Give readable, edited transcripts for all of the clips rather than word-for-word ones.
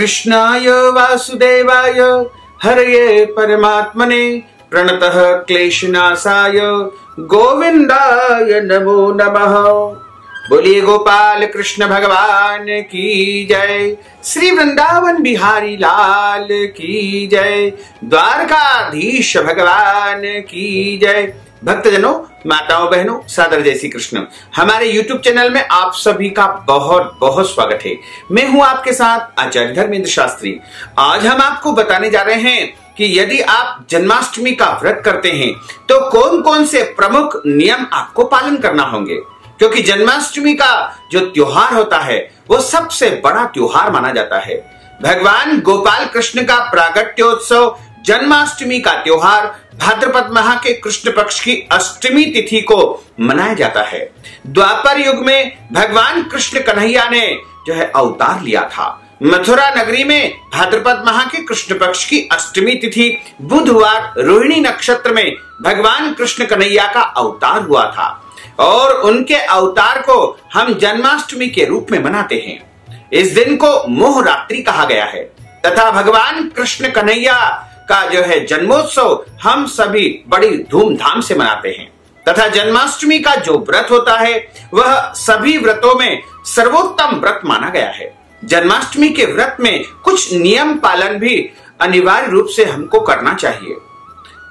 कृष्णाय वासुदेवाय हरये परमात्मने प्रणतः क्लेशनाशाय गोविंदाय नमो नमः। बोलिए गोपाल कृष्ण भगवान की जय, श्री वृंदावन बिहारी लाल की जय, द्वारकाधीश भगवान की जय। भक्तजनों, माताओं बहनों, सादर जय श्री कृष्ण। हमारे YouTube चैनल में आप सभी का बहुत बहुत स्वागत है। मैं हूं आपके साथ आचार्य धर्मेंद्र शास्त्री। आज हम आपको बताने जा रहे हैं कि यदि आप जन्माष्टमी का व्रत करते हैं तो कौन कौन से प्रमुख नियम आपको पालन करना होंगे, क्योंकि जन्माष्टमी का जो त्योहार होता है वो सबसे बड़ा त्योहार माना जाता है। भगवान गोपाल कृष्ण का प्रागट्योत्सव जन्माष्टमी का त्योहार भाद्रपद माह के कृष्ण पक्ष की अष्टमी तिथि को मनाया जाता है। द्वापर युग में भगवान कृष्ण कन्हैया ने जो है अवतार लिया था। मथुरा नगरी में भाद्रपद माह के कृष्ण पक्ष की अष्टमी तिथि बुधवार रोहिणी नक्षत्र में भगवान कृष्ण कन्हैया का अवतार हुआ था और उनके अवतार को हम जन्माष्टमी के रूप में मनाते हैं। इस दिन को मोह रात्रि कहा गया है तथा भगवान कृष्ण कन्हैया का जो है जन्मोत्सव हम सभी बड़ी धूमधाम से मनाते हैं तथा जन्माष्टमी का जो व्रत होता है वह सभी व्रतों में सर्वोत्तम व्रत माना गया है। जन्माष्टमी के व्रत में कुछ नियम पालन भी अनिवार्य रूप से हमको करना चाहिए,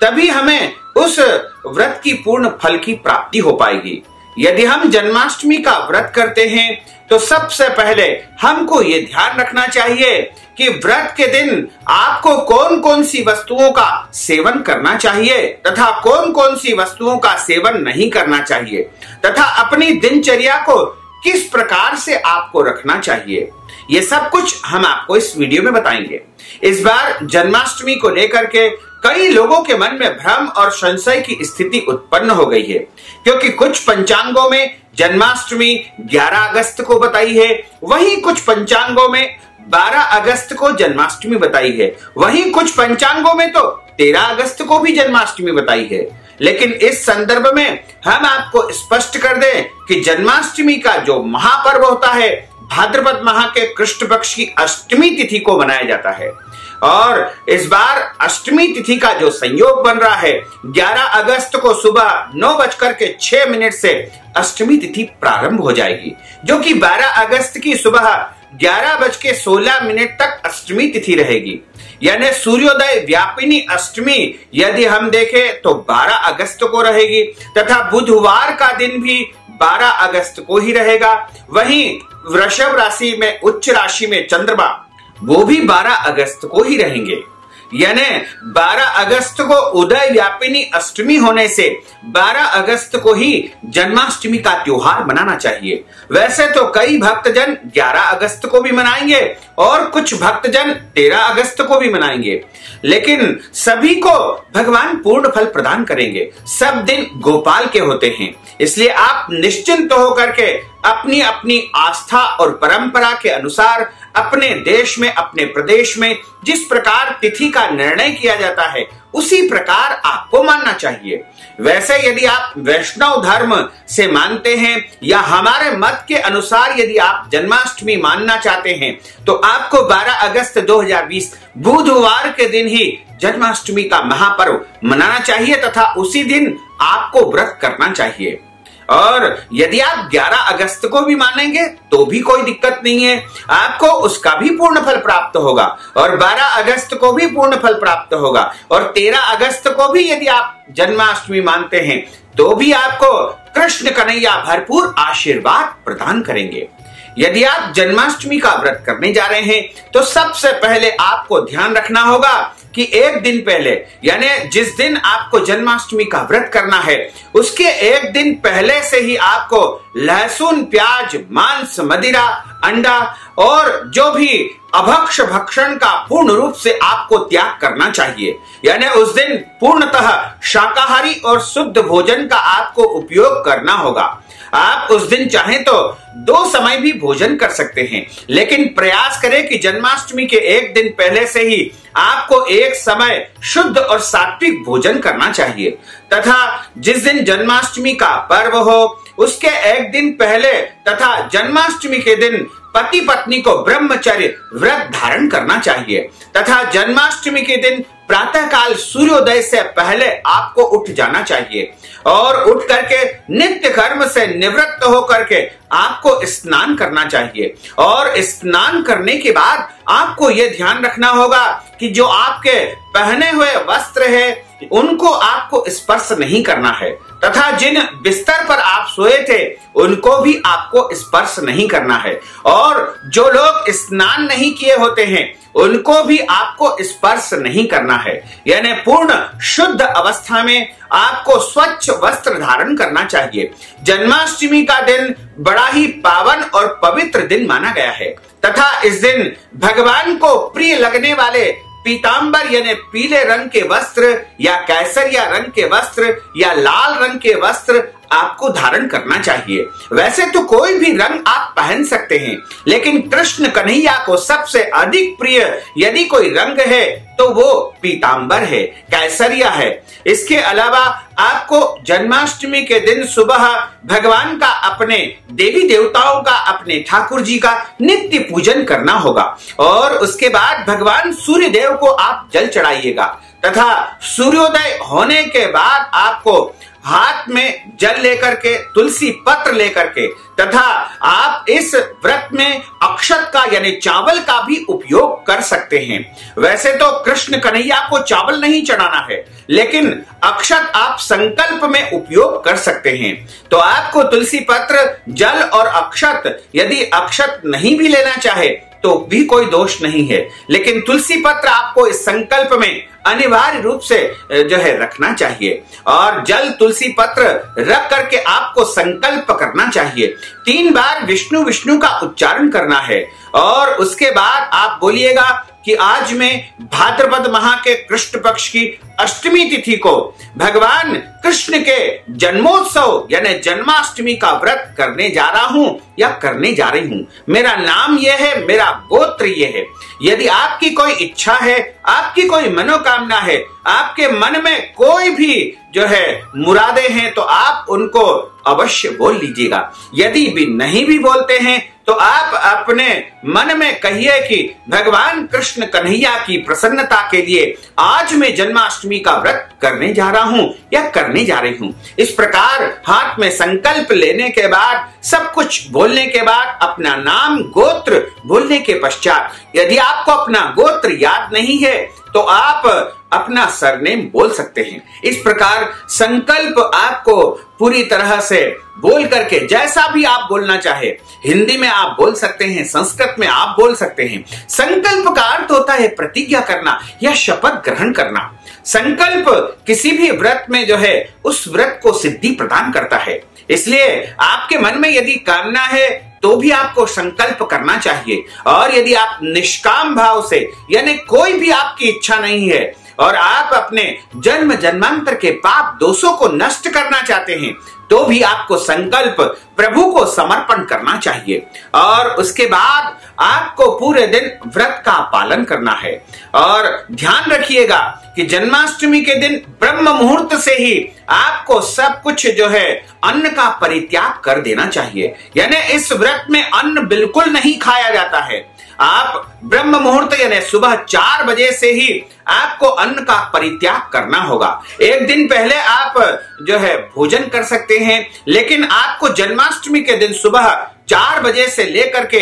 तभी हमें उस व्रत की पूर्ण फल की प्राप्ति हो पाएगी। यदि हम जन्माष्टमी का व्रत करते हैं तो सबसे पहले हमको ये ध्यान रखना चाहिए कि व्रत के दिन आपको कौन कौन सी वस्तुओं का सेवन करना चाहिए तथा कौन कौन सी वस्तुओं का सेवन नहीं करना चाहिए तथा अपनी दिनचर्या को किस प्रकार से आपको रखना चाहिए, ये सब कुछ हम आपको इस वीडियो में बताएंगे। इस बार जन्माष्टमी को लेकर के कई लोगों के मन में भ्रम और संशय की स्थिति उत्पन्न हो गई है, क्योंकि कुछ पंचांगों में जन्माष्टमी 11 अगस्त को बताई है, वहीं कुछ पंचांगों में 12 अगस्त को जन्माष्टमी बताई है, वहीं कुछ पंचांगों में तो 13 अगस्त को भी जन्माष्टमी बताई है। लेकिन इस संदर्भ में हम आपको स्पष्ट कर दें कि जन्माष्टमी का जो महापर्व होता है भाद्रपद माह के कृष्ण पक्ष की अष्टमी तिथि को मनाया जाता है और इस बार अष्टमी तिथि का जो संयोग बन रहा है 11 अगस्त को सुबह 9:06 से अष्टमी तिथि प्रारंभ हो जाएगी, जो कि 12 अगस्त की सुबह 11:16 तक अष्टमी तिथि रहेगी। यानी सूर्योदय व्यापिनी अष्टमी यदि हम देखें तो 12 अगस्त को रहेगी तथा बुधवार का दिन भी 12 अगस्त को ही रहेगा। वहीं वृषभ राशि में उच्च राशि में चंद्रमा वो भी 12 अगस्त को ही रहेंगे। यानी 12 अगस्त को उदय व्यापिनी अष्टमी होने से 12 अगस्त को ही जन्माष्टमी का त्योहार मनाना चाहिए। वैसे तो कई भक्तजन 11 अगस्त को भी मनाएंगे और कुछ भक्तजन 13 अगस्त को भी मनाएंगे, लेकिन सभी को भगवान पूर्ण फल प्रदान करेंगे। सब दिन गोपाल के होते हैं, इसलिए आप निश्चिंत होकर के अपनी अपनी आस्था और परंपरा के अनुसार अपने देश में अपने प्रदेश में जिस प्रकार तिथि का निर्णय किया जाता है उसी प्रकार आपको मानना चाहिए। वैसे यदि आप वैष्णव धर्म से मानते हैं या हमारे मत के अनुसार यदि आप जन्माष्टमी मानना चाहते हैं तो आपको 12 अगस्त 2020 बुधवार के दिन ही जन्माष्टमी का महापर्व मनाना चाहिए तथा उसी दिन आपको व्रत करना चाहिए। और यदि आप 11 अगस्त को भी मानेंगे तो भी कोई दिक्कत नहीं है, आपको उसका भी पूर्ण फल प्राप्त होगा और 12 अगस्त को भी पूर्ण फल प्राप्त होगा और 13 अगस्त को भी यदि आप जन्माष्टमी मानते हैं तो भी आपको कृष्ण कन्हैया भरपूर आशीर्वाद प्रदान करेंगे। यदि आप जन्माष्टमी का व्रत करने जा रहे हैं तो सबसे पहले आपको ध्यान रखना होगा कि एक दिन पहले यानी जिस दिन आपको जन्माष्टमी का व्रत करना है उसके एक दिन पहले से ही आपको लहसुन, प्याज, मांस, मदिरा, अंडा और जो भी अभक्ष भक्षण का पूर्ण रूप से आपको त्याग करना चाहिए। यानी उस दिन पूर्णतः शाकाहारी और शुद्ध भोजन का आपको उपयोग करना होगा। आप उस दिन चाहें तो 2 समय भी भोजन कर सकते हैं, लेकिन प्रयास करें कि जन्माष्टमी के एक दिन पहले से ही आपको एक समय शुद्ध और सात्विक भोजन करना चाहिए तथा जिस दिन जन्माष्टमी का पर्व हो उसके एक दिन पहले तथा जन्माष्टमी के दिन पति पत्नी को ब्रह्मचर्य व्रत धारण करना चाहिए तथा जन्माष्टमी के दिन प्रातः काल सूर्योदय से पहले आपको उठ जाना चाहिए और उठ करके नित्य कर्म से निवृत्त होकर के आपको स्नान करना चाहिए। और स्नान करने के बाद आपको यह ध्यान रखना होगा कि जो आपके पहने हुए वस्त्र है उनको आपको स्पर्श नहीं करना है तथा जिन बिस्तर पर आप सोए थे उनको भी आपको स्पर्श नहीं करना है। और जो लोग स्नान नहीं किए होते हैं उनको भी आपको स्पर्श नहीं करना है, यानी पूर्ण शुद्ध अवस्था में आपको स्वच्छ वस्त्र धारण करना चाहिए। जन्माष्टमी का दिन बड़ा ही पावन और पवित्र दिन माना गया है तथा इस दिन भगवान को प्रिय लगने वाले पीतांबर यानी पीले रंग के वस्त्र या कैसरिया रंग के वस्त्र या लाल रंग के वस्त्र आपको धारण करना चाहिए। वैसे तो कोई भी रंग आप पहन सकते हैं, लेकिन कृष्ण कन्हैया को सबसे अधिक प्रिय यदि कोई रंग है तो वो पीतांबर है, कैसरिया है। इसके अलावा आपको जन्माष्टमी के दिन सुबह भगवान का, अपने देवी देवताओं का, अपने ठाकुर जी का नित्य पूजन करना होगा और उसके बाद भगवान सूर्य देव को आप जल चढ़ाइएगा तथा सूर्योदय होने के बाद आपको हाथ में जल लेकर के, तुलसी पत्र लेकर के तथा आप इस व्रत में अक्षत का यानी चावल का भी उपयोग कर सकते हैं। वैसे तो कृष्ण कन्हैया को चावल नहीं चढ़ाना है, लेकिन अक्षत आप संकल्प में उपयोग कर सकते हैं। तो आपको तुलसी पत्र, जल और अक्षत, यदि अक्षत नहीं भी लेना चाहे तो भी कोई दोष नहीं है, लेकिन तुलसी पत्र आपको इस संकल्प में अनिवार्य रूप से जो है रखना चाहिए। और जल, तुलसी पत्र रख करके आपको संकल्प करना चाहिए। 3 बार विष्णु विष्णु का उच्चारण करना है और उसके बाद आप बोलिएगा कि आज मैं भाद्रपद माह के कृष्ण पक्ष की अष्टमी तिथि को भगवान कृष्ण के जन्मोत्सव यानी जन्माष्टमी का व्रत करने जा रहा हूं या करने जा रही हूं। मेरा नाम यह है, मेरा गोत्र यह है। यदि आपकी कोई इच्छा है, आपकी कोई मनोकामना है, आपके मन में कोई भी जो है मुरादे हैं, तो आप उनको अवश्य बोल लीजिएगा। यदि भी नहीं भी बोलते हैं तो आप अपने मन में कहिए कि भगवान कृष्ण कन्हैया की प्रसन्नता के लिए आज मैं जन्माष्टमी का व्रत करने जा रहा हूं या करने जा रही हूं। इस प्रकार हाथ में संकल्प लेने के बाद, सब कुछ बोलने के बाद, अपना नाम, गोत्र बोलने के पश्चात यदि आपको अपना गोत्र याद नहीं है तो आप अपना सरनेम बोल सकते हैं। इस प्रकार संकल्प आपको पूरी तरह से बोल करके, जैसा भी आप बोलना चाहे, हिंदी में आप बोल सकते हैं, संस्कृत में आप बोल सकते हैं। संकल्प का अर्थ होता है प्रतिज्ञा करना या शपथ ग्रहण करना। संकल्प किसी भी व्रत में जो है उस व्रत को सिद्धि प्रदान करता है। इसलिए आपके मन में यदि कामना है तो भी आपको संकल्प करना चाहिए। और यदि आप निष्काम भाव से, यानी कोई भी आपकी इच्छा नहीं है और आप अपने जन्म जन्मांतर के पाप दोषों को नष्ट करना चाहते हैं, तो भी आपको संकल्प प्रभु को समर्पण करना चाहिए। और उसके बाद आपको पूरे दिन व्रत का पालन करना है। और ध्यान रखिएगा कि जन्माष्टमी के दिन ब्रह्म मुहूर्त से ही आपको सब कुछ जो है अन्न का परित्याग कर देना चाहिए। यानी इस व्रत में अन्न बिल्कुल नहीं खाया जाता है। आप ब्रह्म मुहूर्त यानी सुबह 4 बजे से ही आपको अन्न का परित्याग करना होगा। एक दिन पहले आप जो है भोजन कर सकते हैं, लेकिन आपको जन्माष्टमी के दिन सुबह 4 बजे से लेकर के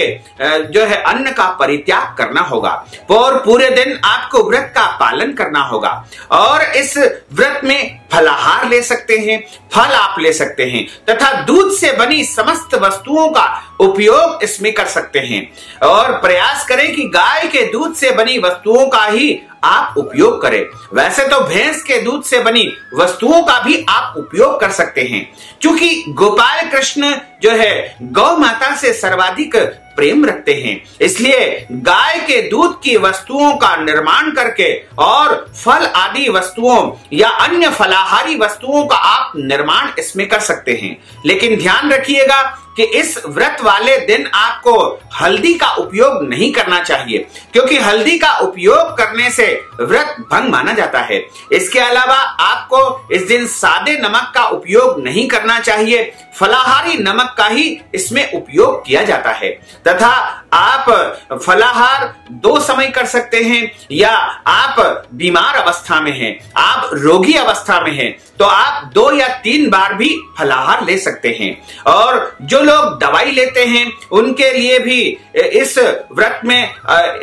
जो है अन्न का परित्याग करना होगा और पूरे दिन आपको व्रत का पालन करना होगा। और इस व्रत में फलाहार ले सकते हैं, फल आप ले सकते हैं तथा दूध से बनी समस्त वस्तुओं का उपयोग इसमें कर सकते हैं। और प्रयास करें कि गाय के दूध से बनी वस्तुओं का ही आप उपयोग करें। वैसे तो भैंस के दूध से बनी वस्तुओं का भी आप उपयोग कर सकते हैं, क्योंकि गोपाल कृष्ण जो है गौ माता से सर्वाधिक प्रेम रखते हैं। इसलिए गाय के दूध की वस्तुओं का निर्माण करके और फल आदि वस्तुओं या अन्य फलाहारी वस्तुओं का आप निर्माण इसमें कर सकते हैं। लेकिन ध्यान रखिएगा कि इस व्रत वाले दिन आपको हल्दी का उपयोग नहीं करना चाहिए, क्योंकि हल्दी का उपयोग करने से व्रत भंग माना जाता है। इसके अलावा आपको इस दिन सादे नमक का उपयोग नहीं करना चाहिए, फलाहारी नमक का ही इसमें उपयोग किया जाता है। तथा आप फलाहार 2 समय कर सकते हैं, या आप बीमार अवस्था में हैं, आप रोगी अवस्था में हैं, तो आप 2 या 3 बार भी फलाहार ले सकते हैं। और जो लोग दवाई लेते हैं उनके लिए भी इस व्रत में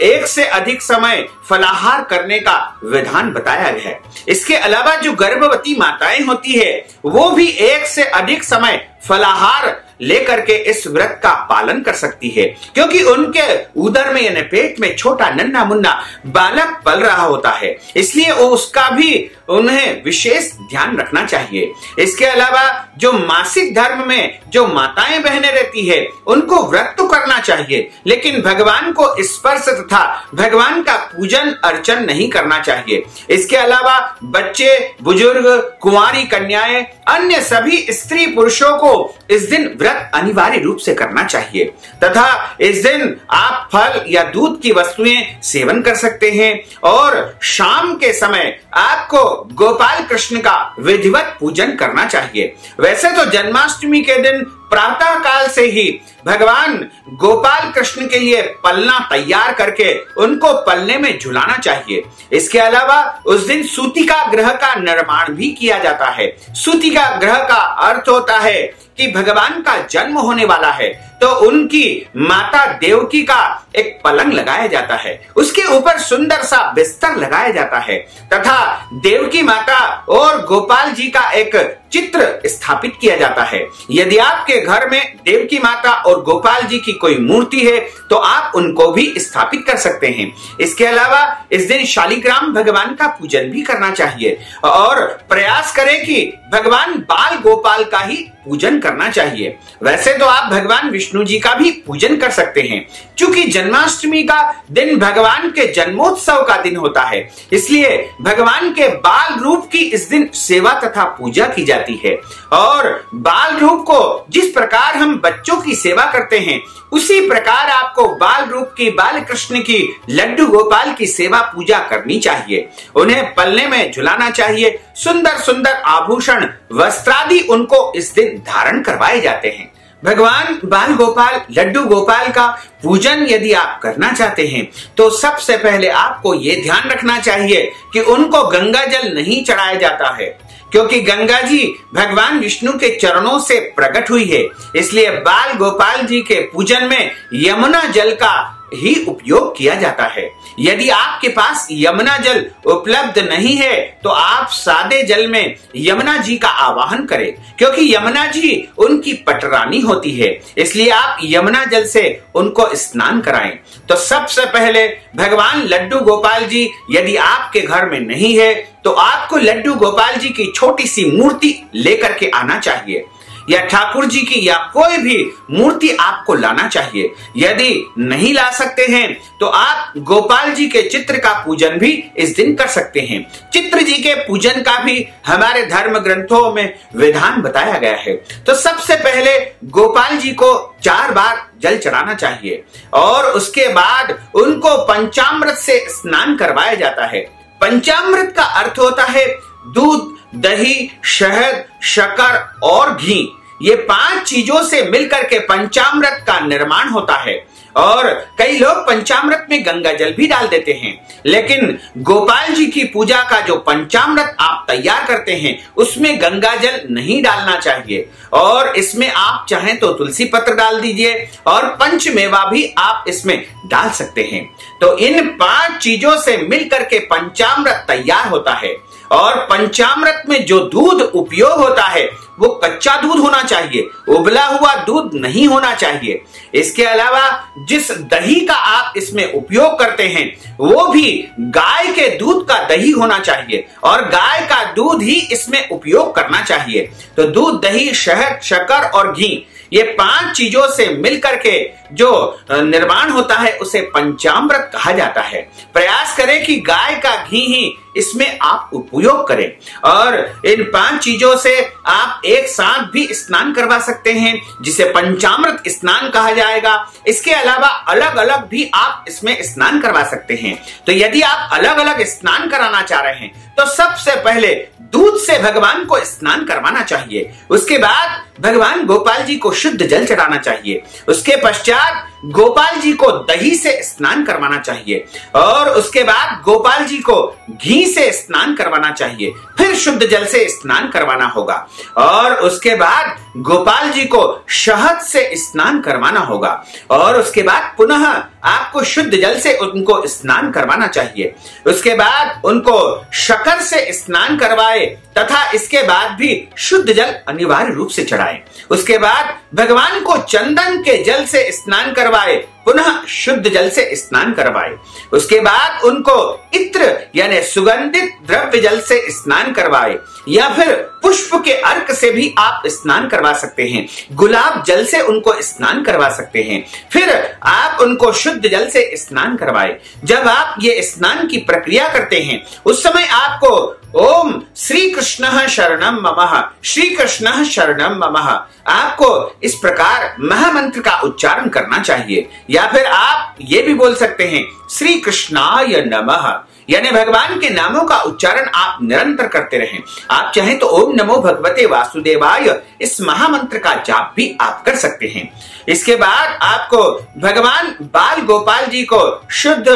1 से अधिक समय फलाहार करने का विधान बताया गया है। इसके अलावा जो गर्भवती माताएं होती है वो भी 1 से अधिक समय फलाहार लेकर के इस व्रत का पालन कर सकती है, क्योंकि उनके उदर में यानी पेट में छोटा नन्हा मुन्ना बालक पल रहा होता है, इसलिए उसका भी उन्हें विशेष ध्यान रखना चाहिए। इसके अलावा जो मासिक धर्म में जो माताएं बहनें रहती है उनको व्रत तो करना चाहिए, लेकिन भगवान को स्पर्श तथा भगवान का पूजन अर्चन नहीं करना चाहिए। इसके अलावा बच्चे, बुजुर्ग, कुंवारी कन्याएं, अन्य सभी स्त्री पुरुषों को इस दिन व्रत अनिवार्य रूप से करना चाहिए। तथा इस दिन आप फल या दूध की वस्तुएं सेवन कर सकते हैं, और शाम के समय आपको गोपाल कृष्ण का विधिवत पूजन करना चाहिए। वैसे तो जन्माष्टमी के दिन प्रातः काल से ही भगवान गोपाल कृष्ण के लिए पलना तैयार करके उनको पलने में झुलाना चाहिए। इसके अलावा उस दिन सूतिका ग्रह का निर्माण भी किया जाता है। सूतिका ग्रह का अर्थ होता है कि भगवान का जन्म होने वाला है, तो उनकी माता देवकी का एक पलंग लगाया जाता है, उसके ऊपर सुंदर सा बिस्तर लगाया जाता है, तथा देवकी माता और गोपाल जी का एक चित्र स्थापित किया जाता है। यदि आपके घर में देवकी माता और गोपाल जी की कोई मूर्ति है तो आप उनको भी स्थापित कर सकते हैं। इसके अलावा इस दिन शालिग्राम भगवान का पूजन भी करना चाहिए, और प्रयास करें कि भगवान बाल गोपाल का ही पूजन करना चाहिए। वैसे तो आप भगवान विष्णु जी का भी पूजन कर सकते हैं, क्योंकि जन्माष्टमी का दिन भगवान के जन्मोत्सव का दिन होता है, इसलिए भगवान के बाल रूप की इस दिन सेवा तथा पूजा की जाती है। और बाल रूप को जिस प्रकार हम बच्चों की सेवा करते हैं, उसी प्रकार आपको बाल रूप की, बाल कृष्ण की, लड्डू गोपाल की सेवा पूजा करनी चाहिए। उन्हें पलने में झुलाना चाहिए, सुंदर सुंदर आभूषण वस्त्रादि उनको इस दिन धारण करवाए जाते हैं। भगवान बाल गोपाल, लड्डू गोपाल का पूजन यदि आप करना चाहते हैं तो सबसे पहले आपको ये ध्यान रखना चाहिए कि उनको गंगा जल नहीं चढ़ाया जाता है, क्योंकि गंगा जी भगवान विष्णु के चरणों से प्रकट हुई है। इसलिए बाल गोपाल जी के पूजन में यमुना जल का ही उपयोग किया जाता है। यदि आपके पास यमुना जल उपलब्ध नहीं है तो आप सादे जल में यमुना जी का आवाहन करें, क्योंकि यमुना जी उनकी पटरानी होती है, इसलिए आप यमुना जल से उनको स्नान कराएं। तो सबसे पहले भगवान लड्डू गोपाल जी यदि आपके घर में नहीं है तो आपको लड्डू गोपाल जी की छोटी सी मूर्ति लेकर के आना चाहिए, या ठाकुर जी की या कोई भी मूर्ति आपको लाना चाहिए। यदि नहीं ला सकते हैं तो आप गोपाल जी के चित्र का पूजन भी इस दिन कर सकते हैं। चित्र जी के पूजन का भी हमारे धर्म ग्रंथों में विधान बताया गया है। तो सबसे पहले गोपाल जी को 4 बार जल चढ़ाना चाहिए, और उसके बाद उनको पंचामृत से स्नान करवाया जाता है। पंचामृत का अर्थ होता है दूध, दही, शहद, शक्कर और घी। ये 5 चीजों से मिलकर के पंचामृत का निर्माण होता है, और कई लोग पंचामृत में गंगा जल भी डाल देते हैं, लेकिन गोपाल जी की पूजा का जो पंचामृत आप तैयार करते हैं उसमें गंगा जल नहीं डालना चाहिए, और इसमें आप चाहें तो तुलसी पत्र डाल दीजिए और पंचमेवा भी आप इसमें डाल सकते हैं। तो इन 5 चीजों से मिलकर के पंचामृत तैयार होता है, और पंचामृत में जो दूध उपयोग होता है वो कच्चा दूध होना चाहिए, उबला हुआ दूध नहीं होना चाहिए। इसके अलावा जिस दही का आप इसमें उपयोग करते हैं वो भी गाय के दूध का दही होना चाहिए, और गाय का दूध ही इसमें उपयोग करना चाहिए। तो दूध, दही, शहद, शक्कर और घी, ये 5 चीजों से मिलकर के जो निर्माण होता है उसे पंचामृत कहा जाता है। प्रयास करें कि गाय का घी ही इसमें आप उपयोग करें और इन 5 चीजों से आप एक साथ भी स्नान करवा सकते हैं, जिसे पंचामृत स्नान कहा जाएगा। इसके अलावा अलग अलग भी आप इसमें स्नान करवा सकते हैं। तो यदि आप अलग अलग स्नान कराना चाह रहे हैं तो सबसे पहले दूध से भगवान को स्नान करवाना चाहिए। उसके बाद भगवान गोपाल जी को शुद्ध जल चढ़ाना चाहिए। उसके पश्चात गोपाल जी को दही से स्नान करवाना चाहिए और उसके बाद गोपाल जी को घी से स्नान करवाना चाहिए। फिर शुद्ध जल से स्नान करवाना होगा और उसके बाद गोपाल जी को शहद से स्नान करवाना होगा और उसके बाद पुनः आपको शुद्ध जल से उनको स्नान करवाना चाहिए। उसके बाद उनको शक्कर से स्नान करवाए तथा इसके बाद भी शुद्ध जल अनिवार्य रूप से चढ़ाए। उसके बाद भगवान को चंदन के जल से स्नान करवाए, पुनः शुद्ध जल से स्नान करवाए। उसके बाद उनको इत्र यानी सुगंधित द्रव्य जल से स्नान करवाए या फिर पुष्प के अर्क से भी आप स्नान करवा सकते हैं। गुलाब जल से उनको स्नान करवा सकते हैं। फिर आप उनको शुद्ध जल से स्नान करवाए। जब आप ये स्नान की प्रक्रिया करते हैं उस समय आपको ओम श्री कृष्ण शरणम ममः, श्री कृष्ण शरणम ममः, आपको इस प्रकार महामंत्र का उच्चारण करना चाहिए। या फिर आप ये भी बोल सकते हैं श्री कृष्णाय नमः, यानी भगवान के नामों का उच्चारण आप निरंतर करते रहें। आप चाहें तो ओम नमो भगवते वासुदेवाय इस महामंत्र का जाप भी आप कर सकते हैं। इसके बाद आपको भगवान बाल गोपाल जी को शुद्ध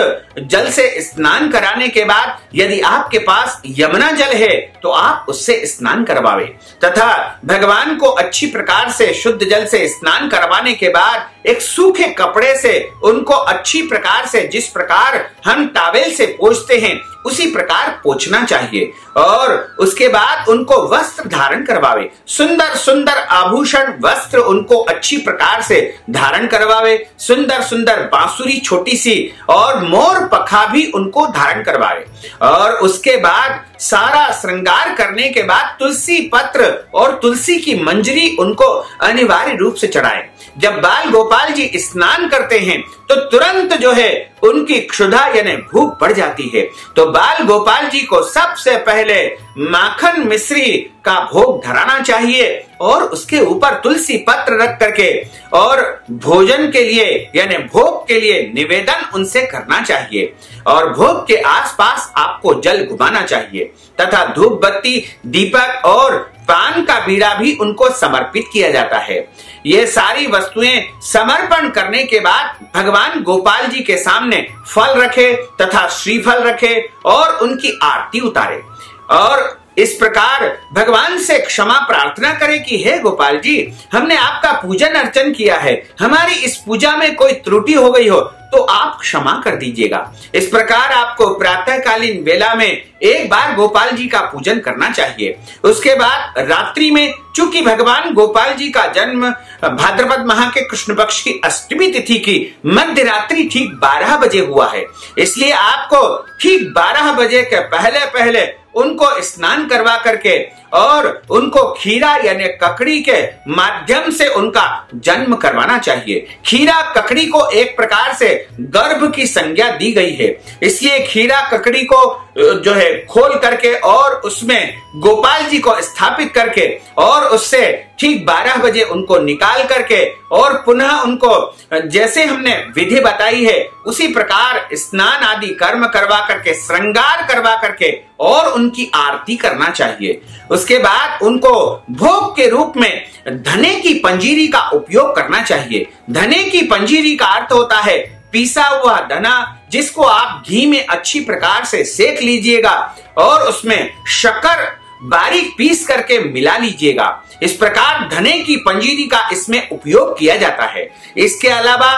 जल से स्नान कराने के बाद यदि आपके पास यमुना जल है तो आप उससे स्नान करवावे तथा भगवान को अच्छी प्रकार से शुद्ध जल से स्नान करवाने के बाद एक सूखे कपड़े से उनको अच्छी प्रकार से, जिस प्रकार हम टॉवेल से पोंछते हैं उसी प्रकार पोंछना चाहिए और उसके बाद उनको वस्त्र धारण करवावे। सुंदर सुंदर आभूषण वस्त्र उनको अच्छी प्रकार से धारण करवावे। सुंदर सुंदर बांसुरी छोटी सी और मोर पखा भी उनको धारण करवावे और उसके बाद सारा श्रृंगार करने के बाद तुलसी पत्र और तुलसी की मंजरी उनको अनिवार्य रूप से चढ़ाए। जब बाल गोपाल जी स्नान करते हैं तो तुरंत जो है उनकी क्षुधा यानी भूख बढ़ जाती है। तो बाल गोपाल जी को सबसे पहले माखन मिश्री का भोग धराना चाहिए और उसके ऊपर तुलसी पत्र रख करके और भोजन के लिए यानी भोग के लिए निवेदन उनसे करना चाहिए और भोग के आसपास आपको जल घुमाना चाहिए तथा धूप बत्ती दीपक और पान का बीड़ा भी उनको समर्पित किया जाता है। ये सारी वस्तुएं समर्पण करने के बाद भगवान गोपाल जी के सामने फल रखे तथा श्रीफल रखे और उनकी आरती उतारे और इस प्रकार भगवान से क्षमा प्रार्थना करें कि हे गोपाल जी, हमने आपका पूजन अर्चन किया है, हमारी इस पूजा में कोई त्रुटि हो गई हो तो आप क्षमा कर दीजिएगा। इस प्रकार आपको प्रातःकालीन वेला में एक बार गोपाल जी का पूजन करना चाहिए। उसके बाद रात्रि में, चूंकि भगवान गोपाल जी का जन्म भाद्रपद माह के कृष्ण पक्ष की अष्टमी तिथि की मध्य रात्रि ठीक 12 बजे हुआ है, इसलिए आपको ठीक 12 बजे के पहले पहले उनको स्नान करवा करके और उनको खीरा यानी ककड़ी के माध्यम से उनका जन्म करवाना चाहिए। खीरा ककड़ी को एक प्रकार से गर्भ की संज्ञा दी गई है, इसलिए खीरा ककड़ी को जो है खोल करके और उसमें गोपाल जी को स्थापित करके और उससे ठीक 12 बजे उनको निकाल करके और पुनः उनको जैसे हमने विधि बताई है उसी प्रकार स्नान आदि कर्म करवा करके श्रृंगार करवा करके और उनकी आरती करना चाहिए। उसके बाद उनको भोग के रूप में धने की पंजीरी का उपयोग करना चाहिए। धने की पंजीरी का अर्थ होता है पीसा हुआ धना, जिसको आप घी में अच्छी प्रकार से सेक लीजिएगा और उसमें शक्कर बारीक पीस करके मिला लीजिएगा। इस प्रकार धने की पंजीरी का इसमें उपयोग किया जाता है। इसके अलावा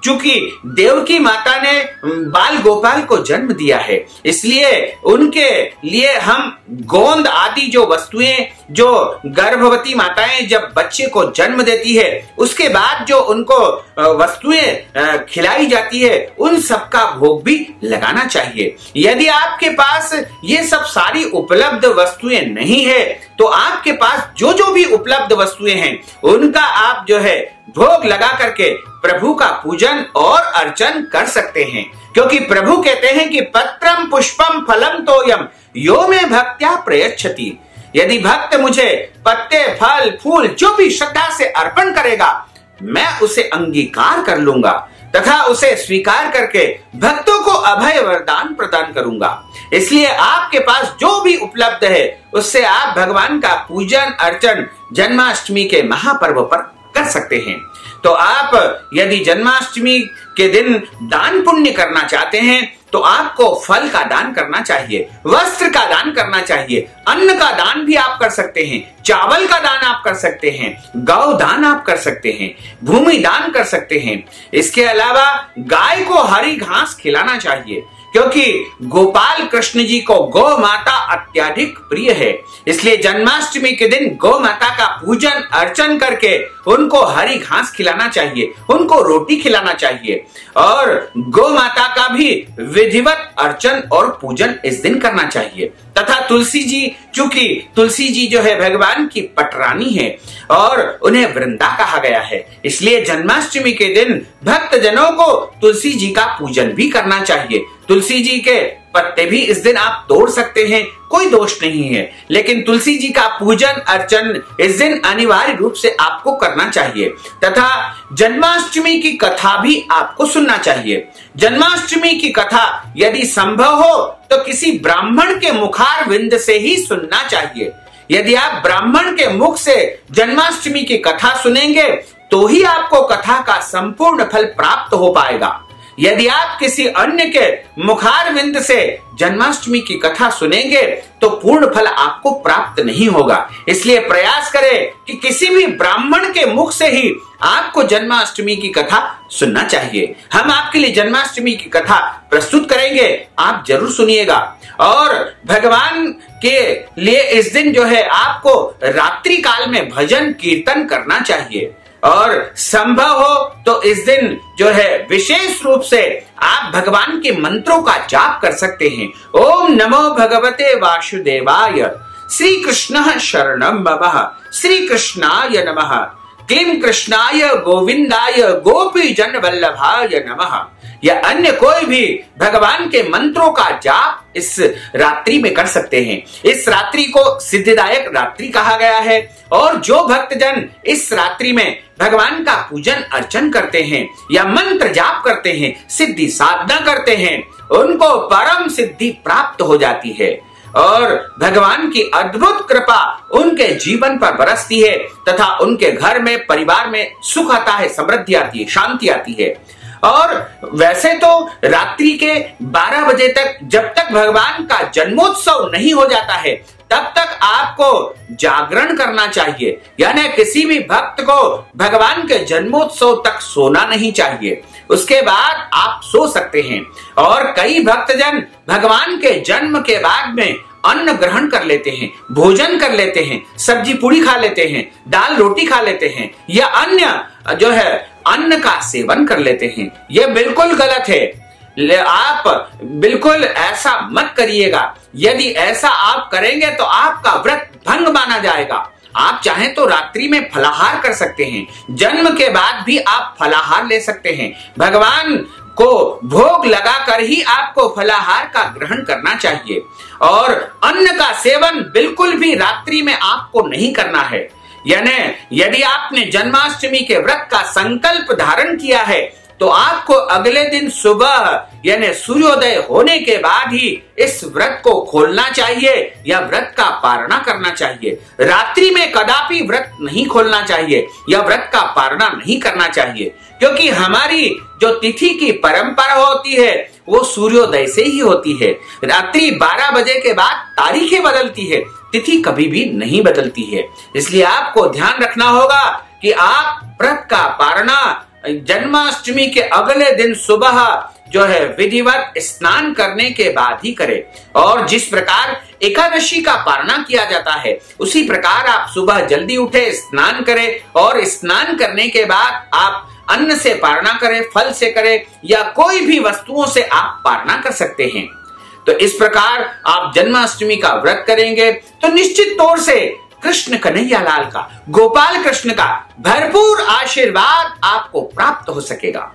चूंकि देवकी माता ने बाल गोपाल को जन्म दिया है, इसलिए उनके लिए हम गोंद आदि जो वस्तुएं, जो गर्भवती माताएं जब बच्चे को जन्म देती है उसके बाद जो उनको वस्तुएं खिलाई जाती है उन सब का भोग भी लगाना चाहिए। यदि आपके पास ये सब सारी उपलब्ध वस्तुएं नहीं है तो आपके पास जो जो भी उपलब्ध वस्तुएं हैं उनका आप जो है भोग लगा करके प्रभु का पूजन और अर्चन कर सकते हैं, क्योंकि प्रभु कहते हैं कि पत्रम पुष्पम फलम तोयम यो में भक्त्या प्रयच्छति। यदि भक्त मुझे पत्ते फल फूल जो भी श्रद्धा से अर्पण करेगा, मैं उसे अंगीकार कर लूंगा तथा उसे स्वीकार करके भक्तों को अभय वरदान प्रदान करूंगा। इसलिए आपके पास जो भी उपलब्ध है उससे आप भगवान का पूजन अर्चन जन्माष्टमी के महापर्व पर कर सकते हैं। तो आप यदि जन्माष्टमी के दिन दान पुण्य करना चाहते हैं तो आपको फल का दान करना चाहिए, वस्त्र का दान करना चाहिए, अन्न का दान भी आप कर सकते हैं, चावल का दान आप कर सकते हैं, गौ दान आप कर सकते हैं, भूमि दान कर सकते हैं। इसके अलावा गाय को हरी घास खिलाना चाहिए, क्योंकि गोपाल कृष्ण जी को गौ माता अत्यधिक प्रिय है। इसलिए जन्माष्टमी के दिन गौ माता का पूजन अर्चन करके उनको हरी घास खिलाना चाहिए, उनको रोटी खिलाना चाहिए और गौ माता का भी विधिवत अर्चन और पूजन इस दिन करना चाहिए। तथा तुलसी जी, चूंकि तुलसी जी जो है भगवान की पटरानी है और उन्हें वृंदा कहा गया है, इसलिए जन्माष्टमी के दिन भक्त जनों को तुलसी जी का पूजन भी करना चाहिए। तुलसी जी के पत्ते भी इस दिन आप तोड़ सकते हैं, कोई दोष नहीं है, लेकिन तुलसी जी का पूजन अर्चन इस दिन अनिवार्य रूप से आपको करना चाहिए। तथा जन्माष्टमी की कथा भी आपको सुनना चाहिए। जन्माष्टमी की कथा यदि संभव हो तो किसी ब्राह्मण के मुखार विंद से ही सुनना चाहिए। यदि आप ब्राह्मण के मुख से जन्माष्टमी की कथा सुनेंगे तो ही आपको कथा का संपूर्ण फल प्राप्त हो पाएगा। यदि आप किसी अन्य के मुखार विंद से जन्माष्टमी की कथा सुनेंगे तो पूर्ण फल आपको प्राप्त नहीं होगा। इसलिए प्रयास करें कि किसी भी ब्राह्मण के मुख से ही आपको जन्माष्टमी की कथा सुनना चाहिए। हम आपके लिए जन्माष्टमी की कथा प्रस्तुत करेंगे, आप जरूर सुनिएगा। और भगवान के लिए इस दिन जो है आपको रात्रि काल में भजन कीर्तन करना चाहिए और संभव हो तो इस दिन जो है विशेष रूप से आप भगवान के मंत्रों का जाप कर सकते हैं। ओम नमो भगवते वासुदेवाय, श्री कृष्ण शरणम मम, श्री कृष्णाय नमः, क्लीं कृष्णाय गोविंदाय गोपी जन वल्लभाय नमः। या अन्य कोई भी भगवान के मंत्रों का जाप इस रात्रि में कर सकते हैं। इस रात्रि को सिद्धिदायक रात्रि कहा गया है और जो भक्तजन इस रात्रि में भगवान का पूजन अर्चन करते हैं या मंत्र जाप करते हैं, सिद्धि साधना करते हैं, उनको परम सिद्धि प्राप्त हो जाती है और भगवान की अद्भुत कृपा उनके जीवन पर बरसती है तथा उनके घर में परिवार में सुख आता है, समृद्धि आती है, शांति आती है। और वैसे तो रात्रि के 12 बजे तक, जब तक भगवान का जन्मोत्सव नहीं हो जाता है, तब तक आपको जागरण करना चाहिए, यानी किसी भी भक्त को भगवान के जन्मोत्सव तक सोना नहीं चाहिए। उसके बाद आप सो सकते हैं। और कई भक्तजन भगवान के जन्म के बाद में अन्न ग्रहण कर लेते हैं, भोजन कर लेते हैं, सब्जी पूरी खा लेते हैं, दाल रोटी खा लेते हैं या अन्य जो है अन्न का सेवन कर लेते हैं। यह बिल्कुल गलत है। आप बिल्कुल ऐसा मत करिएगा। यदि ऐसा आप करेंगे तो आपका व्रत भंग माना जाएगा। आप चाहें तो रात्रि में फलाहार कर सकते हैं, जन्म के बाद भी आप फलाहार ले सकते हैं। भगवान को भोग लगाकर ही आपको फलाहार का ग्रहण करना चाहिए और अन्न का सेवन बिल्कुल भी रात्रि में आपको नहीं करना है। यानी यदि आपने जन्माष्टमी के व्रत का संकल्प धारण किया है तो आपको अगले दिन सुबह यानी सूर्योदय होने के बाद ही इस व्रत को खोलना चाहिए या व्रत का पारणा करना चाहिए। रात्रि में कदापि व्रत नहीं खोलना चाहिए या व्रत का पारणा नहीं करना चाहिए, क्योंकि हमारी जो तिथि की परंपरा होती है वो सूर्योदय से ही होती है। रात्रि 12 बजे के बाद तारीखें बदलती है, तिथि कभी भी नहीं बदलती है। इसलिए आपको ध्यान रखना होगा कि आप व्रत का पारणा जन्माष्टमी के अगले दिन सुबह जो है विधिवत स्नान करने के बाद ही करें। और जिस प्रकार एकादशी का पारणा किया जाता है उसी प्रकार आप सुबह जल्दी उठे, स्नान करें और स्नान करने के बाद आप अन्न से पारणा करें, फल से करें या कोई भी वस्तुओं से आप पारणा कर सकते हैं। तो इस प्रकार आप जन्माष्टमी का व्रत करेंगे तो निश्चित तौर से कृष्ण कन्हैया लाल का, गोपाल कृष्ण का भरपूर आशीर्वाद आपको प्राप्त हो सकेगा।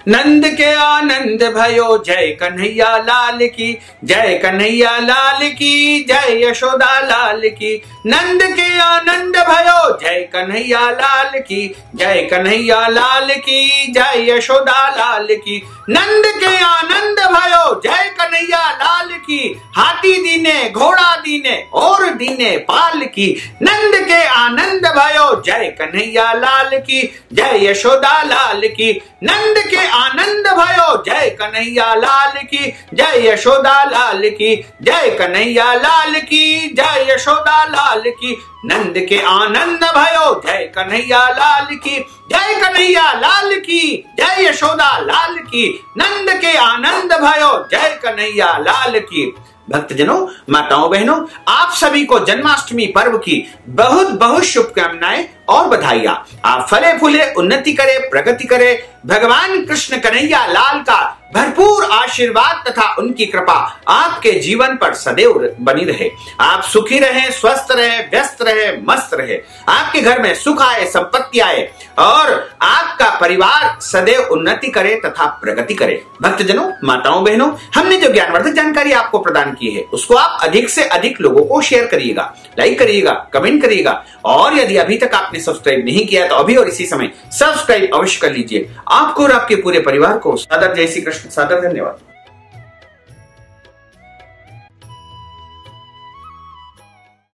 नंद के आनंद भयो, जय कन्हैया लाल की, जय कन्हैया लाल की, जय यशोदा लाल की। नंद के आनंद भयो, जय कन्हैया लाल की, जय कन्हैया लाल की, जय यशोदा लाल की। नंद के आनंद भयो, जय कन्हैया लाल की, हाथी दीने घोड़ा दीने और दीने पाल की। नंद के आनंद भयो, जय कन्हैया लाल की, जय यशोदा लाल की। नंद के आनंद भयो, जय कन्हैया लाल की, जय यशोदा लाल की, जय कन्हैया लाल की, जय यशोदा लाल की। नंद के आनंद भयो, जय कन्हैया लाल की, जय कन्हैया लाल की, जय यशोदा लाल की। नंद के आनंद भयो, जय कन्हैया लाल की। भक्तजनों, माताओं बहनों, आप सभी को जन्माष्टमी पर्व की बहुत बहुत शुभकामनाएं और बधाइयां। आप फले फूले, उन्नति करे, प्रगति करे। भगवान कृष्ण कन्हैया लाल का भरपूर आशीर्वाद तथा उनकी कृपा आपके जीवन पर सदैव बनी रहे। आप सुखी रहे, स्वस्थ रहे, व्यस्त रहे, मस्त रहे। आपके घर में सुख आए, संपत्ति आए और आपका परिवार सदैव उन्नति करे तथा प्रगति करे। भक्तजनों, माताओं बहनों, हमने जो ज्ञानवर्धक जानकारी आपको प्रदान की है उसको आप अधिक से अधिक लोगों को शेयर करिएगा, लाइक करिएगा, कमेंट करिएगा और यदि अभी तक आपने सब्सक्राइब नहीं किया तो अभी और इसी समय सब्सक्राइब अवश्य कर लीजिए। आपको और आपके पूरे परिवार को सादर जय श्री कृष्ण, सादर धन्यवाद।